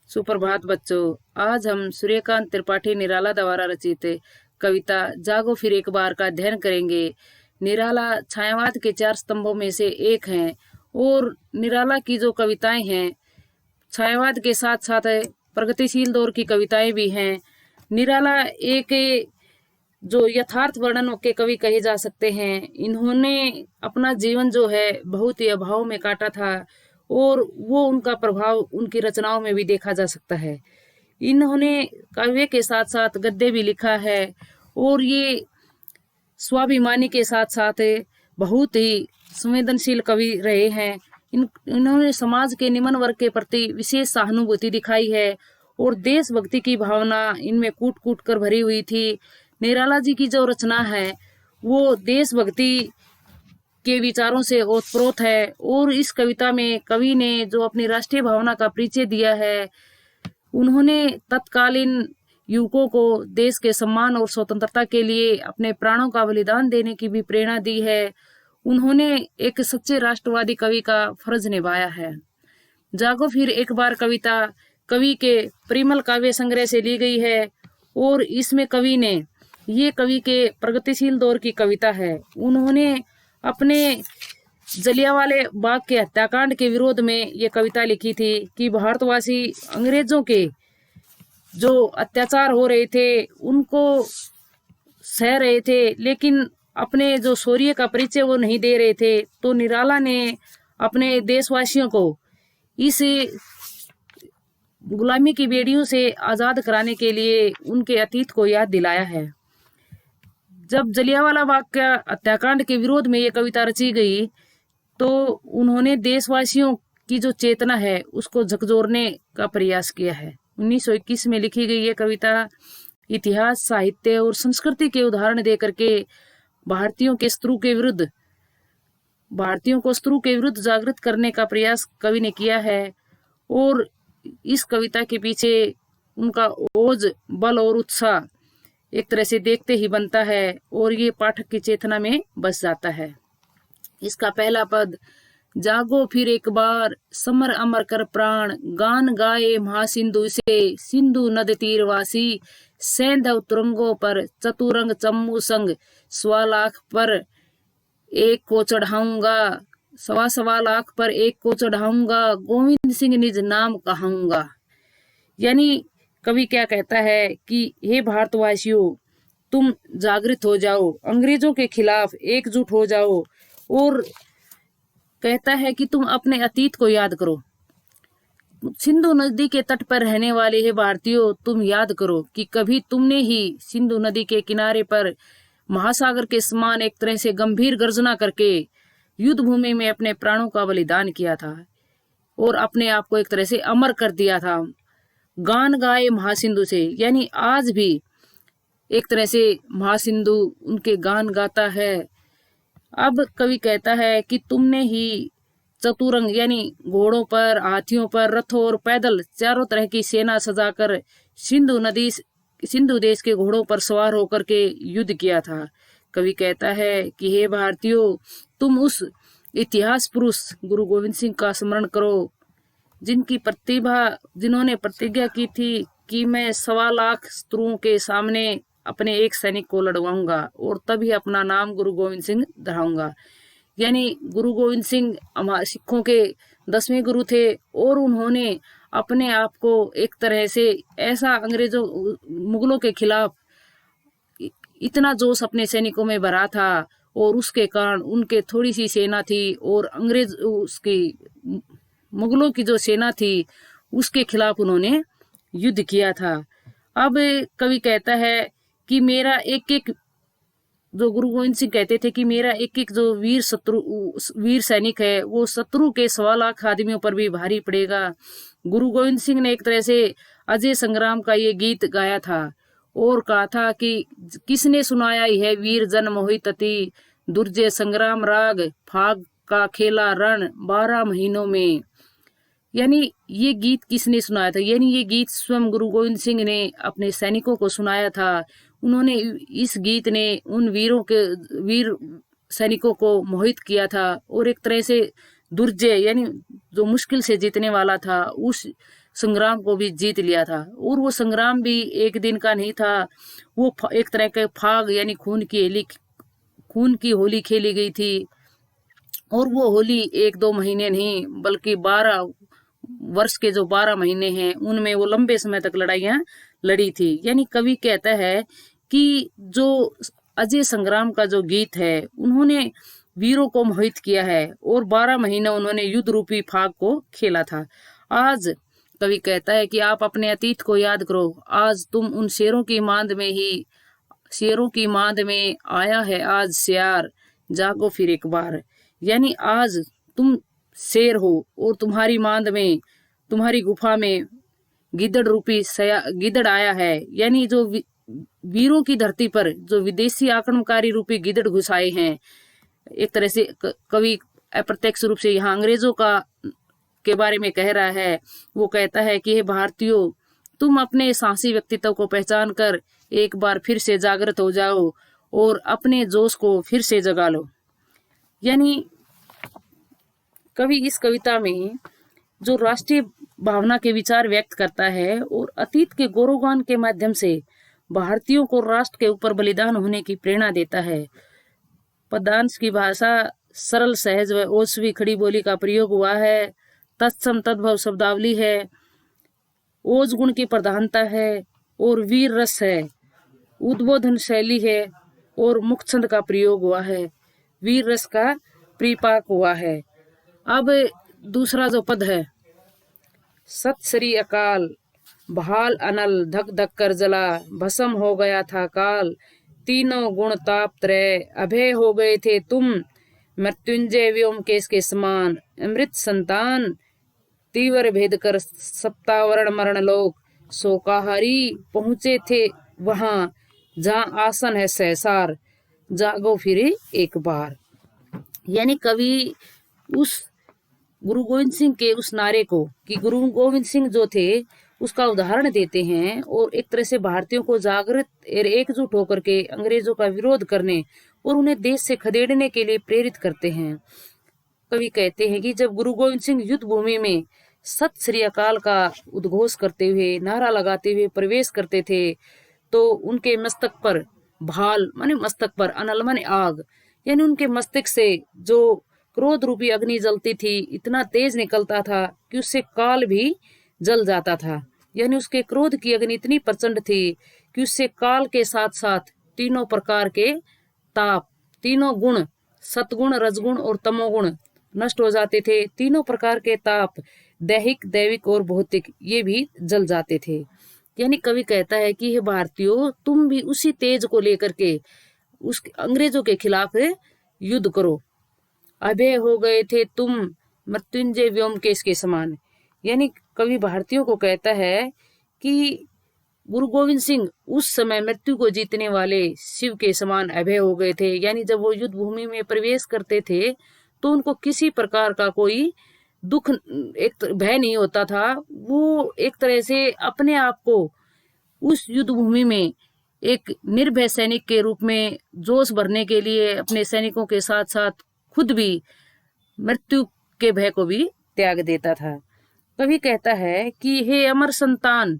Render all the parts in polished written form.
सुप्रभात बच्चों। आज हम सूर्यकांत त्रिपाठी निराला द्वारा रचित कविता जागो फिर एक बार का अध्ययन करेंगे। निराला छायावाद के 4 स्तंभों में से एक हैं और निराला की जो कविताएं हैं छायावाद के साथ साथ प्रगतिशील दौर की कविताएं भी हैं। निराला एक जो यथार्थ वर्णनों के कवि कहे जा सकते हैं। इन्होंने अपना जीवन जो है बहुत ही अभाव में काटा था और वो उनका प्रभाव उनकी रचनाओं में भी देखा जा सकता है। इन्होंने काव्य के साथ साथ गद्य भी लिखा है और ये स्वाभिमानी के साथ साथ बहुत ही संवेदनशील कवि रहे हैं। इन्होंने समाज के निम्न वर्ग के प्रति विशेष सहानुभूति दिखाई है और देशभक्ति की भावना इनमें कूट कूट कर भरी हुई थी। निराला जी की जो रचना है वो देशभक्ति के विचारों से ओतप्रोत है और इस कविता में कवि ने जो अपनी राष्ट्रीय भावना का परिचय दिया है, उन्होंने तत्कालीन युवकों को देश के सम्मान और स्वतंत्रता के लिए अपने प्राणों का बलिदान देने की भी प्रेरणा दी है। उन्होंने एक सच्चे राष्ट्रवादी कवि का फर्ज निभाया है। जागो फिर एक बार कविता कवि के परिमल काव्य संग्रह से ली गई है और इसमें कवि ने ये कवि के प्रगतिशील दौर की कविता है। उन्होंने अपने जलियांवाला बाग के हत्याकांड के विरोध में ये कविता लिखी थी कि भारतवासी अंग्रेजों के जो अत्याचार हो रहे थे उनको सह रहे थे, लेकिन अपने जो शौर्य का परिचय वो नहीं दे रहे थे। तो निराला ने अपने देशवासियों को इस गुलामी की बेड़ियों से आजाद कराने के लिए उनके अतीत को याद दिलाया है। जब जलियांवाला बाग का हत्याकांड के विरोध में ये कविता रची गई तो उन्होंने देशवासियों की जो चेतना है उसको झकझोरने का प्रयास किया है। 1921 में लिखी गई ये कविता इतिहास, साहित्य और संस्कृति के उदाहरण देकर के भारतीयों को शत्रु के विरुद्ध जागृत करने का प्रयास कवि ने किया है और इस कविता के पीछे उनका ओज, बल और उत्साह एक तरह से देखते ही बनता है और ये पाठक की चेतना में बस जाता है। इसका पहला पद, जागो फिर एक बार समर अमर कर प्राण, गान गाए महासिंधु से सिंधु नद तीरवासी, सैंधव तुरंगों पर चतुरंग चम्मू संग, 1.25 पर एक को चढ़ाऊंगा, 1.25 लाख पर एक को चढ़ाऊंगा, गोविंद सिंह निज नाम कहाऊंगा। यानी कवि क्या कहता है कि हे भारतवासियों, तुम जागृत हो जाओ, अंग्रेजों के खिलाफ एकजुट हो जाओ और कहता है कि तुम अपने अतीत को याद करो। सिंधु नदी के तट पर रहने वाले हे भारतीयों, तुम याद करो कि कभी तुमने ही सिंधु नदी के किनारे पर महासागर के समान एक तरह से गंभीर गर्जना करके युद्ध भूमि में अपने प्राणों का बलिदान किया था और अपने आप को एक तरह से अमर कर दिया था। गान गाए महासिंधु से, यानी आज भी एक तरह से महासिंधु उनके गान गाता है। अब कवि कहता है कि तुमने ही चतुरंग यानी घोड़ों पर, हाथियों पर, रथों और पैदल चारों तरह की सेना सजाकर सिंधु देश के घोड़ों पर सवार होकर के युद्ध किया था। कवि कहता है कि हे भारतीयों, तुम उस इतिहास पुरुष गुरु गोविंद सिंह का स्मरण करो जिन्होंने प्रतिज्ञा की थी कि मैं 1.25 लाख शत्रुओं के सामने अपने एक सैनिक को लड़वाऊंगा और तभी अपना नाम गुरु गोविंद सिंह धराऊंगा। यानी गुरु गोविंद सिंह हमारे सिखों के 10वें गुरु थे और उन्होंने अपने आप को एक तरह से ऐसा मुगलों के खिलाफ इतना जोश अपने सैनिकों में भरा था और उसके कारण उनके थोड़ी सी सेना थी और मुगलों की जो सेना थी उसके खिलाफ उन्होंने युद्ध किया था। अब कवि कहता है कि मेरा एक एक, जो गुरु गोविंद सिंह कहते थे कि मेरा एक एक जो वीर सैनिक है वो शत्रु के 1.25 लाख आदमियों पर भी भारी पड़ेगा। गुरु गोविंद सिंह ने एक तरह से अजय संग्राम का ये गीत गाया था और कहा था कि किसने सुनाया है वीर जन मोहितति, दुर्जय संग्राम राग, फाग का खेला रण 12 महीनों में। यानी ये गीत किसने सुनाया था? यानी ये गीत स्वयं गुरु गोविंद सिंह ने अपने सैनिकों को सुनाया था। उन्होंने इस गीत ने उन वीर सैनिकों को मोहित किया था और एक तरह से दुर्जय यानी जो मुश्किल से जीतने वाला था, उस संग्राम को भी जीत लिया था। और वो संग्राम भी एक दिन का नहीं था, वो एक तरह के फाग यानी खून की होली खेली गई थी। और वो होली 1-2 महीने नहीं बल्कि 12 वर्ष के जो 12 महीने हैं उनमें वो लंबे समय तक लड़ाइयां लड़ी थी। यानी कवि कहता है कि जो अजय संग्राम का जो गीत है उन्होंने वीरों को मोहित किया है और 12 महीने उन्होंने युद्ध रूपी फाग को खेला था। आज कवि कहता है कि आप अपने अतीत को याद करो, आज तुम उन शेरों की मांद में आया है आज सियार, जागो फिर एक बार। यानी आज तुम शेर हो और तुम्हारी मांद में, तुम्हारी गुफा में गिदड़ आया है। यानी जो वीरों की धरती पर जो विदेशी आक्रमणकारी रूपी गिदड़ घुस आए हैं, एक तरह से कवि अप्रत्यक्ष रूप से यहाँ अंग्रेजों के बारे में कह रहा है। वो कहता है कि हे भारतीयों, तुम अपने साहसी व्यक्तित्व को पहचान कर एक बार फिर से जागृत हो जाओ और अपने जोश को फिर से जगा लो। यानी कवि इस कविता में जो राष्ट्रीय भावना के विचार व्यक्त करता है और अतीत के गौरवगान के माध्यम से भारतीयों को राष्ट्र के ऊपर बलिदान होने की प्रेरणा देता है। पद्यांश की भाषा सरल, सहज व ओजस्वी खड़ी बोली का प्रयोग हुआ है। तत्सम तद्भव शब्दावली है, ओज गुण की प्रधानता है और वीर रस है, उद्बोधन शैली है और मुक्त छंद का प्रयोग हुआ है, वीर रस का परिपाक हुआ है। अब दूसरा जो पद है, सत श्री अकाल, भाल अनल धक धक कर जला, भस्म हो गया था काल, तीनों गुण ताप त्रय, अभय हो गए थे तुम, मृत्युंजय व्योमकेश के समान, अमृत संतान, तीव्र भेद कर सप्तावरण मरण लोक, शोकाहारी पहुंचे थे वहां, जहां आसन है सहसार, जागो फिरे एक बार। यानी कवि उस गुरु गोविंद सिंह के उस नारे को, कि गुरु गोविंद सिंह जो थे, उसका उदाहरण देते हैं और एक तरह से भारतीयों को जागृत और एकजुट होकर के अंग्रेजों का विरोध करने और उन्हें देश से खदेड़ने के लिए प्रेरित करते हैं। कवि कहते हैं कि जब गुरु गोविंद सिंह युद्ध भूमि में सत श्री अकाल का उद्घोष करते हुए, नारा लगाते हुए प्रवेश करते थे, तो उनके मस्तक पर भाल माने मस्तक पर, अनल माने आग, यानी उनके मस्तक से जो क्रोध रूपी अग्नि जलती थी, इतना तेज निकलता था कि उससे काल भी जल जाता था। यानी उसके क्रोध की अग्नि इतनी प्रचंड थी कि उससे काल के साथ साथ तीनों प्रकार के ताप, तीनों गुण, सतगुण, रजगुण और तमोगुण नष्ट हो जाते थे। तीनों प्रकार के ताप, दैहिक, दैविक और भौतिक, ये भी जल जाते थे। यानी कवि कहता है कि हे भारतीयों, तुम भी उसी तेज को लेकर के उस अंग्रेजों के खिलाफ युद्ध करो। अभय हो गए थे तुम, मृत्युंजय व्योमकेश के समान। यानी कवि भारतीयों को कहता है कि गुरु गोविंद सिंह उस समय मृत्यु को जीतने वाले शिव के समान अभय हो गए थे। यानी जब वो युद्ध भूमि में प्रवेश करते थे तो उनको किसी प्रकार का कोई दुख, एक भय नहीं होता था। वो एक तरह से अपने आप को उस युद्ध भूमि में एक निर्भय सैनिक के रूप में जोश भरने के लिए अपने सैनिकों के साथ साथ खुद भी मृत्यु के भय को भी त्याग देता था। कवि कहता है कि हे अमर संतान,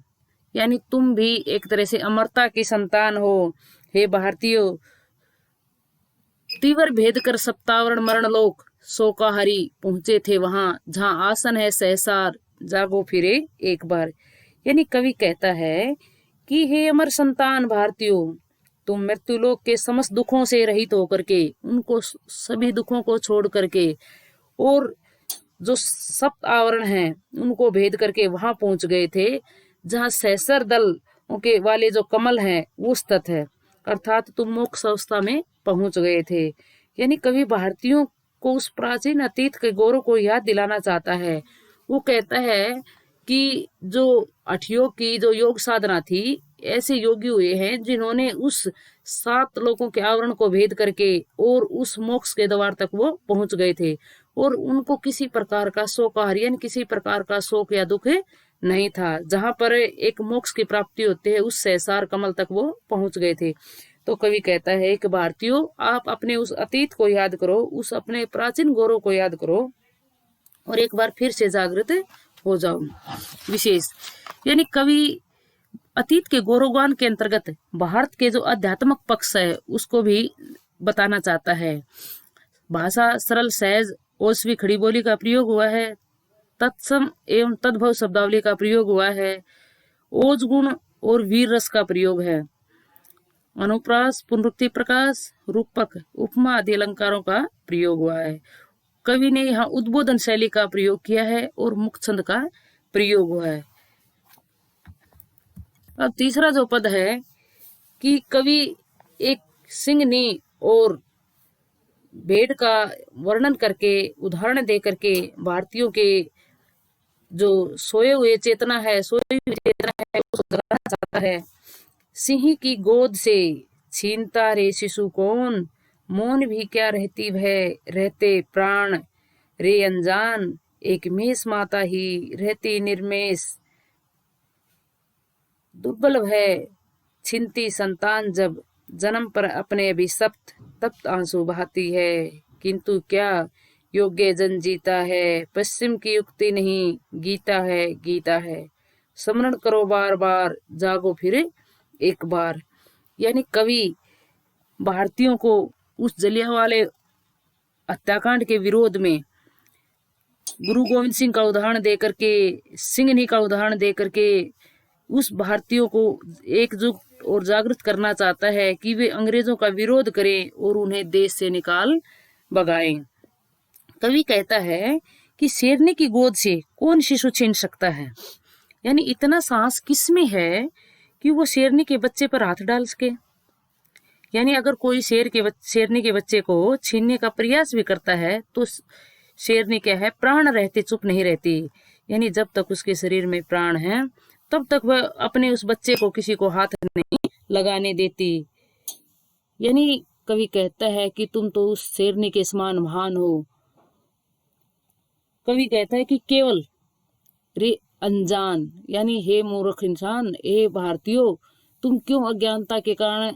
यानी तुम भी एक तरह से अमरता की संतान हो। हे भारतीयों, तीव्र भेद कर सप्तावरण मरण लोक, शोकाहारी पहुंचे थे वहां, जहां आसन है सहसार, जागो फिरे एक बार। यानी कवि कहता है कि हे अमर संतान भारतीयों, तुम मृत्युलोक के समस्त दुखों से रहित होकर के, उनको सभी दुखों को छोड़ करके और जो सप्त आवरण हैं उनको भेद करके वहां पहुंच गए थे जहां सहस्र दल के वाले जो कमल हैं वो स्थित है, अर्थात तुम मोक्ष अवस्था में पहुंच गए थे। यानी कवि भारतीयों को उस प्राचीन अतीत के गौरव को याद दिलाना चाहता है। वो कहता है कि जो अठयोग की जो योग साधना थी, ऐसे योगी हुए हैं जिन्होंने उस 7 लोकों के आवरण को भेद करके और उस मोक्ष के द्वार तक वो पहुंच गए थे और उनको किसी प्रकार का शोकाहार यानी किसी प्रकार का शोक या दुख नहीं था। जहां पर एक मोक्ष की प्राप्ति होती है उस सहसार कमल तक वो पहुंच गए थे। तो कवि कहता है कि भारतीयों, आप अपने उस अतीत को याद करो, उस अपने प्राचीन गौरव को याद करो और एक बार फिर से जागृत हो जाओ। विशेष यानी कवि अतीत के गौरवगान के अंतर्गत भारत के जो आध्यात्मिक पक्ष है उसको भी बताना चाहता है। भाषा सरल सहज ओसवी खड़ी बोली का प्रयोग हुआ है। तत्सम एवं तद्भव शब्दावली का प्रयोग हुआ है। ओज गुण और वीर रस का प्रयोग है। अनुप्रास पुनरुक्ति प्रकाश रूपक उपमा आदि अलंकारों का प्रयोग हुआ है। कवि ने यहाँ उद्बोधन शैली का प्रयोग किया है और मुक्त छंद का प्रयोग हुआ है। अब तीसरा जो पद है कि कवि एक सिंहनी और भेड़ का वर्णन करके उदाहरण दे करके भारतीयों के जो सोए हुए चेतना है उसको जगाना चाहता है। सिंह की गोद से छीनता रे शिशु कौन, मौन भी क्या रहती भय रहते प्राण रे अनजान, एक मेष माता ही रहती निर्मेष, दुर्बल है छिनती संतान जब जन्म पर अपने अभिशप्त तप्त आंसू बहाती है। किंतु क्या योग्य जन जीता है, पश्चिम की युक्ति नहीं गीता है गीता है, स्मरण करो बार बार जागो फिर एक बार। यानी कवि भारतीयों को उस जलियांवाले हत्याकांड के विरोध में गुरु गोविंद सिंह का उदाहरण देकर के, सिंघनी का उदाहरण देकर के उस भारतीयों को एकजुट और जागृत करना चाहता है कि वे अंग्रेजों का विरोध करें और उन्हें देश से निकाल भगाएं। कवि कहता है कि शेरनी की गोद से कौन शिशु छीन सकता है, यानी इतना साहस किसमें है कि वो शेरनी के बच्चे पर हाथ डाल सके। यानी अगर कोई शेरनी के बच्चे को छीनने का प्रयास भी करता है तो शेरनी क्या है, प्राण रहते चुप नहीं रहती। यानी जब तक उसके शरीर में प्राण है तब तक वह अपने उस बच्चे को किसी को हाथ नहीं लगाने देती। यानी कवि कहता है कि तुम तो उस शेरनी के समान महान हो। कवि कहता है कि केवल रे अनजान, यानी हे मूर्ख इंसान, हे भारतीयों, तुम क्यों अज्ञानता के कारण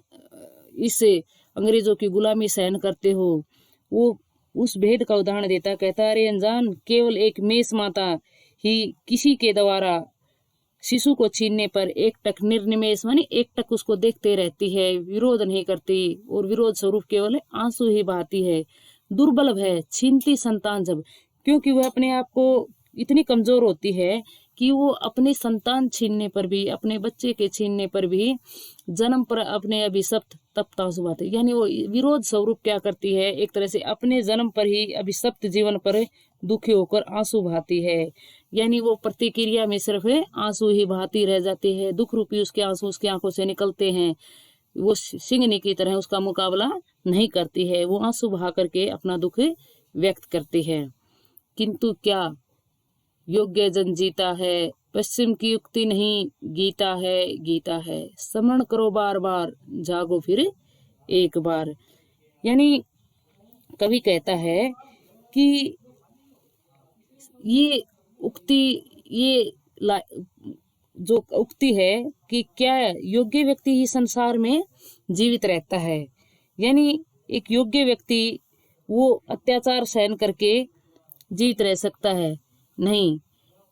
इस अंग्रेजों की गुलामी सहन करते हो। वो उस भेद का उदाहरण देता, कहता अरे अनजान, केवल एक मेष माता ही किसी के द्वारा शिशु को छीनने पर एक टक निर्निमेष मानी एक टक उसको देखते रहती है, विरोध नहीं करती और विरोध स्वरूप केवल आंसू ही बहाती है। दुर्बल है छीनती संतान जब, क्योंकि वह अपने आप को इतनी कमजोर होती है कि वो अपने संतान छीनने पर भी, अपने बच्चे के छीनने पर भी जन्म पर अपने अभिशप्त तप्त आंसू बहाती। यानी वो विरोध स्वरूप क्या करती है, एक तरह से अपने जन्म पर ही अभिशप्त जीवन पर दुखी होकर आंसू बहाती है। यानी वो प्रतिक्रिया में सिर्फ आंसू ही बहाती रह जाती है, दुख रूपी उसके आंसू उसकी आंखों से निकलते हैं। वो सिंहनी की तरह उसका मुकाबला नहीं करती है, वो आंसू बहा करके अपना दुख व्यक्त करती है। किंतु क्या योग्य जन जीता है, पश्चिम की युक्ति नहीं गीता है गीता है, स्मरण करो बार बार जागो फिर एक बार। यानी कवि कहता है कि ये उक्ति, ये जो उक्ति है कि क्या योग्य व्यक्ति ही संसार में जीवित रहता है। यानी एक योग्य व्यक्ति वो अत्याचार सहन करके जीवित रह सकता है, नहीं,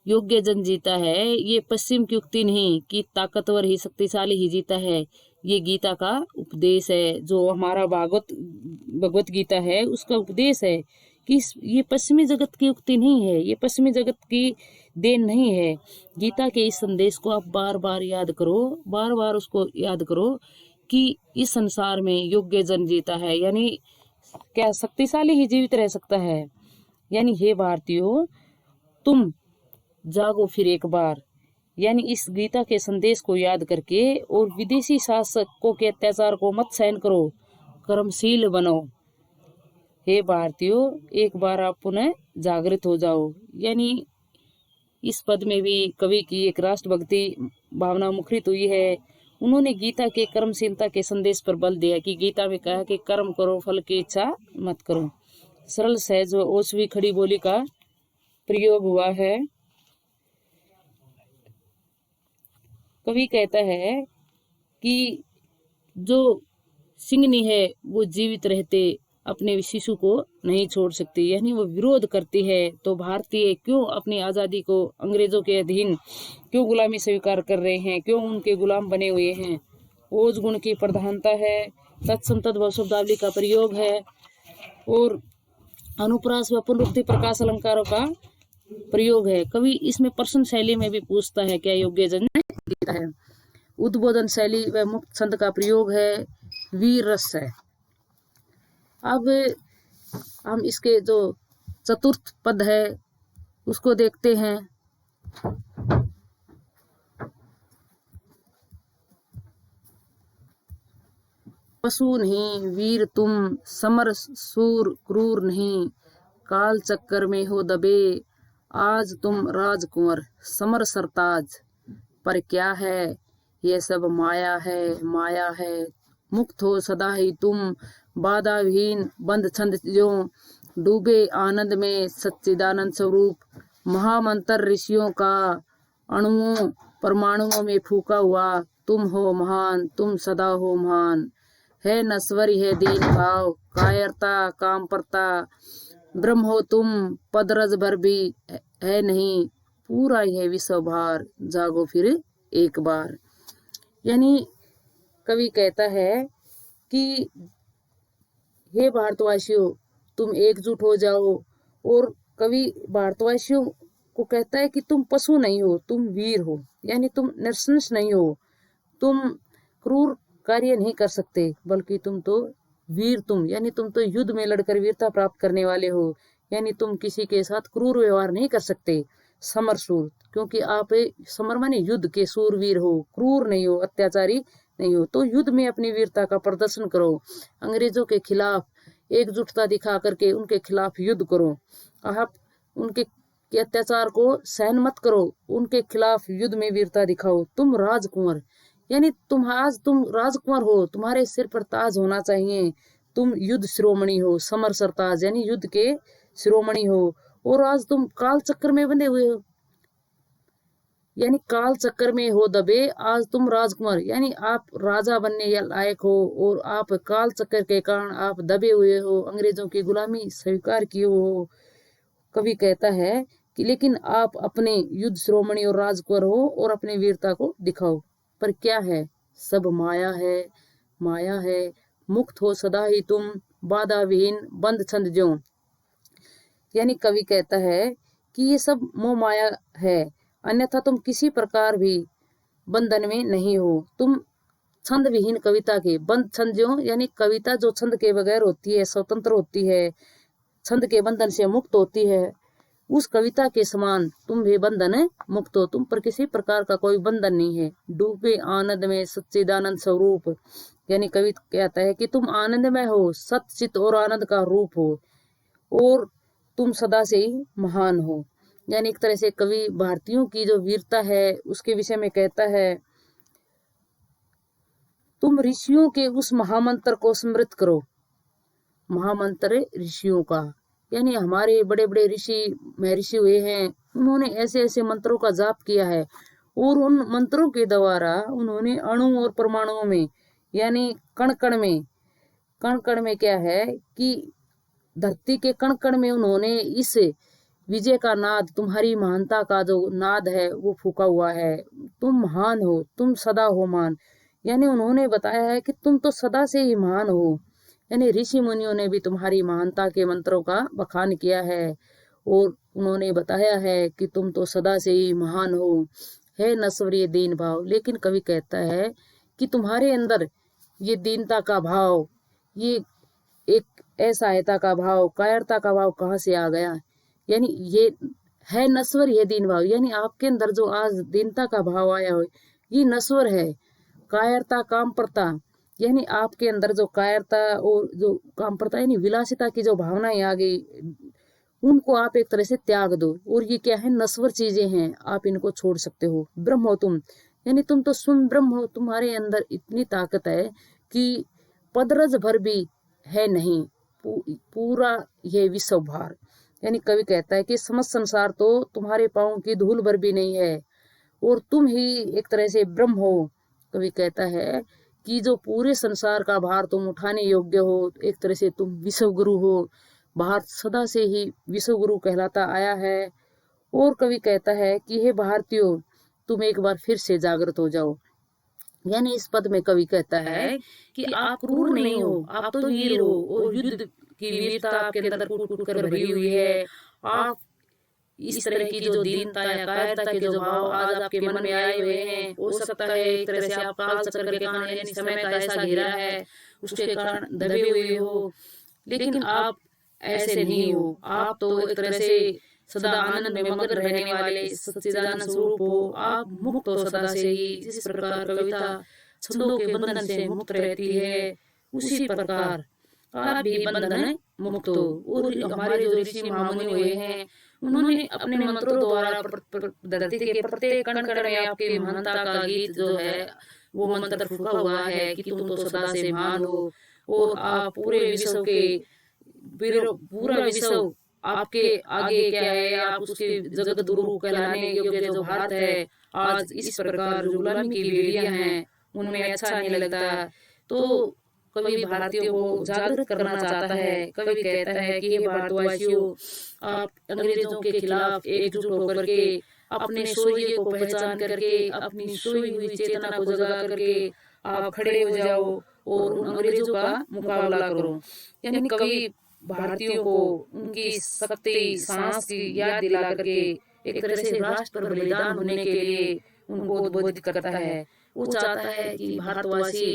योग्य जन जीता है। ये पश्चिम की उक्ति नहीं कि ताकतवर ही शक्तिशाली ही जीता है, ये गीता का उपदेश है। जो हमारा भगवत गीता है उसका उपदेश है कि ये पश्चिमी जगत की उक्ति नहीं है, ये पश्चिमी जगत की देन नहीं है। गीता के इस संदेश को आप बार बार याद करो, बार बार उसको याद करो कि इस संसार में योग्य जन जीता है, यानी क्या शक्तिशाली ही जीवित रह सकता है। यानी हे भारतीयों, तुम जागो फिर एक बार। यानी इस गीता के संदेश को याद करके और विदेशी शासकों के अत्याचार को मत सहन करो, कर्मशील बनो। हे भारतीयों, एक बार आप पुनः जागृत हो जाओ। यानी इस पद में भी कवि की एक राष्ट्रभक्ति भावना मुखरित हुई है। उन्होंने गीता के कर्मशीलता के संदेश पर बल दिया कि गीता में कहा कि कर्म करो, फल की इच्छा मत करो। सरल सहज व ओसवी खड़ी बोली का प्रयोग हुआ है। कवि कहता है कि जो सिंहनी है वो जीवित रहते अपने शिशु को नहीं छोड़ सकती, यानी वो विरोध करती है। तो भारतीय क्यों अपनी आज़ादी को अंग्रेजों के अधीन क्यों गुलामी स्वीकार कर रहे हैं, क्यों उनके गुलाम बने हुए हैं? ओज गुण की प्रधानता है, तत्सम तद्भव शब्दावली का प्रयोग है और अनुप्रास व पुनरुक्ति प्रकाश अलंकारों का प्रयोग है। कवि इसमें प्रश्न शैली में भी पूछता है क्या योग्य जन देता है। उद्बोधन शैली व मुक्त छंद का प्रयोग है, वीर रस है। अब हम इसके जो चतुर्थ पद है उसको देखते हैं। पशु नहीं वीर तुम, समर सूर क्रूर नहीं, काल चक्कर में हो दबे, आज तुम राजकुंवर समर सरताज। पर क्या है ये सब माया है, माया है, मुक्त हो सदा ही तुम, बाधा विहीन बंद छंद जो, डूबे आनंद में सच्चिदानंद स्वरूप। महामंत्र ऋषियों का अणुओं परमाणुओं में फूका हुआ, तुम हो महान, तुम सदा हो महान। है नश्वर है दीन भाव, कायरता कामपरता, ब्रह्म हो तुम, पदरज भर भी है नहीं, पूरा है विश्व भार, जागो फिर एक बार। यानी कवि कहता है कि हे भारतवासियों तुम एकजुट हो जाओ, और कवि भारतवासियों को कहता है कि तुम पशु नहीं हो, तुम वीर हो, यानी तुम नृशंस नहीं हो, तुम क्रूर कार्य नहीं कर सकते, बल्कि तुम तो वीर तुम, यानी तुम तो युद्ध में लड़कर वीरता प्राप्त करने वाले हो, यानी तुम किसी के साथ क्रूर व्यवहार नहीं कर सकते। समर सूर, क्योंकि आप समर माने युद्ध के सूरवीर हो, क्रूर नहीं हो, अत्याचारी नहीं हो, तो युद्ध में अपनी वीरता का प्रदर्शन करो, अंग्रेजों के खिलाफ एकजुटता दिखा करके उनके खिलाफ युद्ध करो। आप उनके के अत्याचार को सहन मत करो, उनके खिलाफ युद्ध में वीरता दिखाओ। तुम राजकुंवर, यानी तुम राजकुंवर हो, तुम्हारे सिर पर ताज होना चाहिए, तुम युद्ध शिरोमणि हो, समर सरताज यानी युद्ध के शिरोमणि हो, और आज तुम काल चक्कर में बंधे हुए हो, यानी काल चक्कर में हो दबे, आज तुम राजकुमार यानी आप राजा बनने लायक हो, और आप काल चक्कर के कारण आप दबे हुए हो, अंग्रेजों की गुलामी स्वीकार किए हो। कवि कहता है कि लेकिन आप अपने युद्ध शिरोमणि और राजकुमार हो और अपनी वीरता को दिखाओ। पर क्या है, सब माया है, माया है, मुक्त हो सदा ही तुम, बाधा विहीन बंद छंद ज्यों। यानी कवि कहता है कि ये सब मोह माया है, अन्यथा तुम किसी प्रकार भी बंधन में नहीं हो। तुम छंद विहीन कविता के बंद छंद ज्यों, यानी कविता जो छंद के बगैर होती है, स्वतंत्र होती है, छंद के बंधन से मुक्त होती है, उस कविता के समान तुम भी बंधन मुक्त हो, तुम पर किसी प्रकार का कोई बंधन नहीं है। डूबे आनंद में सच्चिदानंद स्वरूप, यानी कवि कहता है कि तुम आनंद में हो, सच्चित और आनंद का रूप हो, और तुम सदा से ही महान हो। यानी एक तरह से कवि भारतीयों की जो वीरता है उसके विषय में कहता है, तुम ऋषियों के उस महामंत्र को स्मृत करो। महामंत्र ऋषियों का, यानी हमारे बड़े बड़े ऋषि महर्षि हुए हैं, उन्होंने ऐसे ऐसे मंत्रों का जाप किया है, और उन मंत्रों के द्वारा उन्होंने अणु और परमाणुओं में, यानी कण कण में क्या है कि धरती के कण कण में उन्होंने इस विजय का नाद, तुम्हारी महानता का जो नाद है वो फूका हुआ है। तुम महान हो, तुम सदा हो महान, यानी उन्होंने बताया है कि तुम तो सदा से ही महान हो। यानी ऋषि मुनियों ने भी तुम्हारी महानता के मंत्रों का बखान किया है, और उन्होंने बताया है कि तुम तो सदा से ही महान हो। है नस्वरीय दीन भाव, लेकिन कवि कहता है कि तुम्हारे अंदर ये दीनता का भाव, ये एक असहायता का भाव, कायरता का भाव कहाँ से आ गया? यानी ये है नश्वर, ये दीन भाव, यानी आपके अंदर जो आज दीनता का भाव आया हो ये नश्वर है। कायरता कामप्रता, यानी आपके अंदर जो कायरता और जो कामप्रता यानी विलासिता की जो भावनाएं आ गई, उनको आप एक तरह से त्याग दो, और ये क्या है, नश्वर चीजें हैं, आप इनको छोड़ सकते हो। ब्रह्म हो तुम, यानी तुम तो स्वयं ब्रह्म हो, तुम्हारे अंदर इतनी ताकत है कि पदरज भर भी है नहीं, पूरा ये विश्व भार। यानी कवि कहता है कि समस्त संसार तो तुम्हारे पांव की धूल भर भी नहीं है, और तुम ही एक तरह से ब्रह्म हो। कवि कहता है कि जो पूरे संसार का भार तुम उठाने योग्य हो, एक तरह से तुम विश्व गुरु हो। भारत सदा से ही विश्व गुरु कहलाता आया है। और कवि कहता है कि हे भारतीयों, तुम एक बार फिर से जागृत हो जाओ। यानी इस पद में कवि कहता है कि आप क्रूर नहीं हो, आप तो वीर हो, और युद्ध की वीरता आपके अंदर कूट कूट कर भरी हुई है। आप इस तरह की जो दीनता या कायरता के जो भाव आज आपके मन में आए हुए हैं, हो सकता है एक तरह से आप काल चक्र के कारण यानी समय का ऐसा घेरा है, उसके कारण दबे हुए हो। लेकिन आप ऐसे नहीं हो। आप तो एक तरह से सदा आनंद में मगन रहने वाले सच्चिदानंद स्वरूप हो। आप मुक्त हो सदा से ही। जिस प्रकार कविता छंदों के बंधन से मुक्त रहती है, उसी प्रकार आप भी बंधन मुक्त हो। और हमारे जो ऋषि महामुनि हुए हैं, उन्होंने अपने मंत्रों द्वारा धरती के प्रत्येक कण कण में आपके महानता का गीत जो है वो मंत्र फूका हुआ है कि तुम तो सदा से महान हो, और आप पूरे विश्व के पूरा विश्व आपके आगे क्या है, आप उसके जगत गुरु कहलाने योग्य जो भारत है, आज इस प्रकार जो गुलामी की बेड़ियां हैं उनमें अच्छा नहीं लगता। तो कवि भारतीयों को जागृत करना चाहता है। कवि कहता है कि हे भारतवासियों, आप अंग्रेजों के खिलाफ एकजुट होकर के अपने सोइए को पहचान करके अपनी सोई हुई चेतना को जगा करके आप खड़े हो जाओ और उन अंग्रेजों का मुकाबला करो। यानी कवि भारतीयों को उनकी शक्ति साहस की याद दिला करके एक तरह से राष्ट्र पर बलिदान होने के लिए उनको उद्बोधित करता है। वो चाहता है कि भारतवासी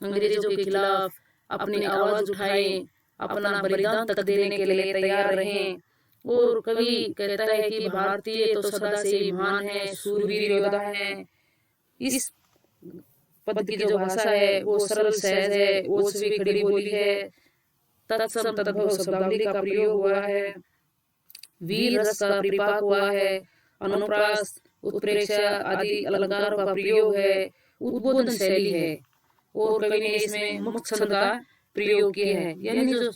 अंग्रेजों के खिलाफ अपनी आवाज उठाएं, अपना बलिदान तक देने के लिए तैयार रहें। और कवि कहता है कि भारतीय तो सदा से ही महान है, शूरवीर योद्धा है। इस पद की जो भाषा है वो सरल सहज है, ओछवी खड़ी बोली है, तत्सम तद्भव शब्दावली का प्रयोग हुआ है, वीर रस का परिपाक हुआ है, अनुप्रास उत्प्रेक्षा आदि अलंकारों का प्रयोग है, उद्बोधन शैली है। और कवि ने इसमें मुक्त छंद का प्रयोग किया है। यानी जो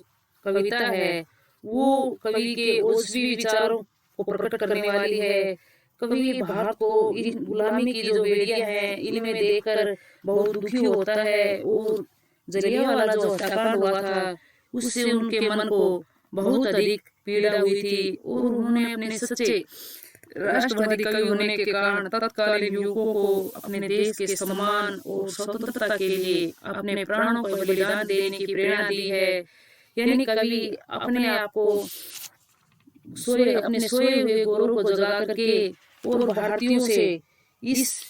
कविता है वो कवि के ओछवी विचारों को प्रकट करने वाली है। कवि भारत को इन गुलामी की जो बेड़ियां हैं इनमें देखकर बहुत दुखी होता है। और जलियांवाला जो हत्याकांड हुआ था उससे उनके मन को बहुत अधिक पीड़ा हुई थी, और उन्होंने अपने सच्चे राष्ट्रवादी कवि होने के कारण तत्कालीन युवकों को अपने देश के सम्मान और स्वतंत्रता के लिए अपने प्राणों का बलिदान देने की प्रेरणा दी है। यानी कवि अपने आप को अपने सोए हुए गौरव को जगा करके और भारतीयों से इस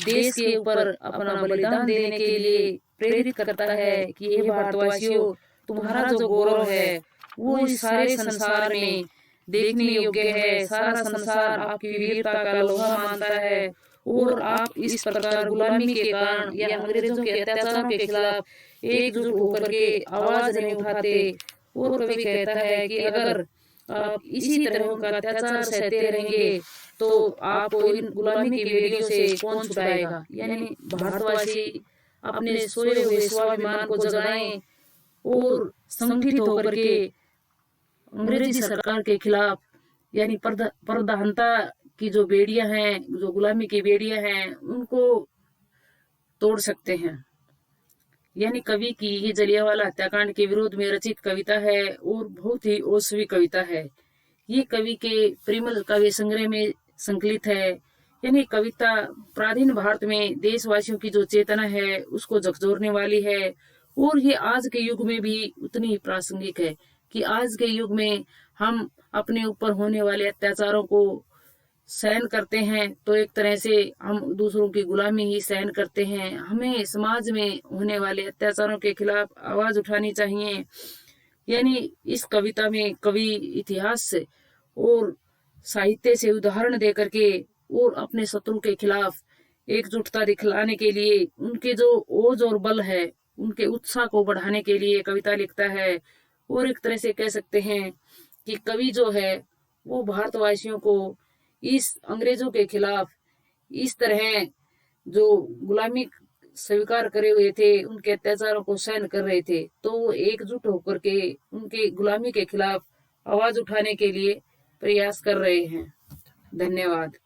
देश के ऊपर अपना बलिदान देने के लिए प्रेरित करता है कि ये भारतवासियों, तुम्हारा जो गौरव है वो इस सारे संसार में देखने योग्य है। सारा संसार आपकी वीरता का लोहा मानता है, और आप इस प्रकार गुलामी के कारण या अंग्रेजों के अत्याचारों के खिलाफ एकजुट होकर के आवाज नहीं उठाते। और कवि कहता है कि अगर आप इसी तरह का अत्याचार सहते रहेंगे तो आपको इन गुलामी की बेड़ियों से कौन छुड़ाएगा। यानी भारतवासी अपने सोए हुए स्वाभिमान को जगाएं और संगठित होकर के अंग्रेजी सरकार के खिलाफ यानी परदाहनता की जो बेड़ियां हैं, जो गुलामी की बेड़ियां हैं, उनको तोड़ सकते हैं। यानी कवि की ये जलियांवाला हत्याकांड के विरोध में रचित कविता है और बहुत ही ओछवी कविता है। ये कवि के परिमल काव्य संग्रह में संकलित है। यानी कविता प्राचीन भारत में देशवासियों की जो चेतना है उसको झकझोरने वाली है, और ये आज के युग में भी उतनी ही प्रासंगिक है कि आज के युग में हम अपने ऊपर होने वाले अत्याचारों को सहन करते हैं तो एक तरह से हम दूसरों की गुलामी ही सहन करते हैं। हमें समाज में होने वाले अत्याचारों के खिलाफ आवाज उठानी चाहिए। यानी इस कविता में कवि इतिहास से और साहित्य से उदाहरण दे करके और अपने शत्रु के खिलाफ एकजुटता दिखलाने के लिए उनके जो ओज और बल है उनके उत्साह को बढ़ाने के लिए कविता लिखता है। और एक तरह से कह सकते हैं कि कवि जो है वो भारतवासियों को इस अंग्रेजों के खिलाफ इस तरह जो गुलामी स्वीकार करे हुए थे, उनके अत्याचारों को सहन कर रहे थे, तो वो एकजुट होकर के उनके गुलामी के खिलाफ आवाज उठाने के लिए प्रयास कर रहे हैं। धन्यवाद।